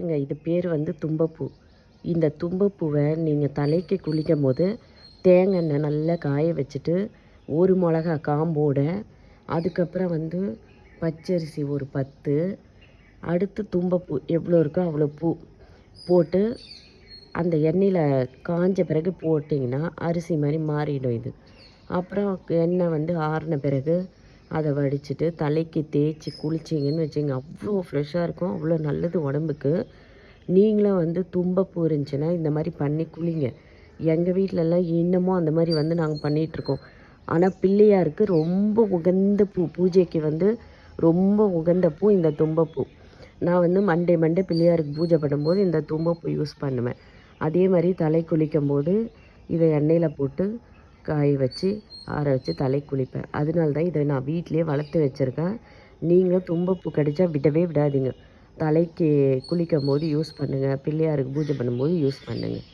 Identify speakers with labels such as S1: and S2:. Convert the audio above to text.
S1: பாருங்கள், இது பேர் வந்து தும்பப்பூ. இந்த தும்பப்பூவை நீங்கள் தலைக்கு குளிக்கும் போது தேங்காய் எண்ணெய் நல்லா காய வச்சுட்டு, ஒரு மிளகா காம்போட, அதுக்கப்புறம் வந்து பச்சரிசி ஒரு 10, அடுத்து தும்பப்பூ எவ்வளோ இருக்கோ அவ்வளோ பூ போட்டு அந்த எண்ணெயில் காஞ்ச பிறகு போட்டிங்கன்னா அரிசி மாதிரி மாறிடும் இது. அப்புறம் எண்ணெய் வந்து ஆறின பிறகு அதை வடிச்சிட்டு தலைக்கு தேய்ச்சி குளிச்சிங்கன்னு வச்சுங்க, அவ்வளோ ஃப்ரெஷ்ஷாக இருக்கும், அவ்வளோ நல்லது உடம்புக்கு. நீங்களும் வந்து தும்பப்பூ இருந்துச்சுன்னா இந்த மாதிரி பண்ணி குளிங்க. எங்கள் வீட்டிலலாம் இன்னமும் அந்த மாதிரி வந்து நாங்கள் பண்ணிகிட்ருக்கோம். ஆனால் பிள்ளையாருக்கு ரொம்ப உகந்த பூ, பூஜைக்கு வந்து ரொம்ப உகந்த பூ இந்த தும்பப்பூ. நான் வந்து மண்டே பிள்ளையாருக்கு பூஜை பண்ணும்போது இந்த தும்பப்பூ யூஸ் பண்ணுவேன். அதே மாதிரி தலை குளிக்கும்போது இதை எண்ணெயில் போட்டு காய வச்சு ஆற வச்சு தலை குளிப்பேன். அதனால தான் இதை நான் வீட்டிலேயே வளர்த்து வச்சுருக்கேன். நீங்களும் தும்பப்பூ கிடைச்சா விடவே விடாதீங்க. தலைக்கு குளிக்கும்போது யூஸ் பண்ணுங்கள், பிள்ளையாருக்கு பூஜை பண்ணும்போது யூஸ் பண்ணுங்கள்.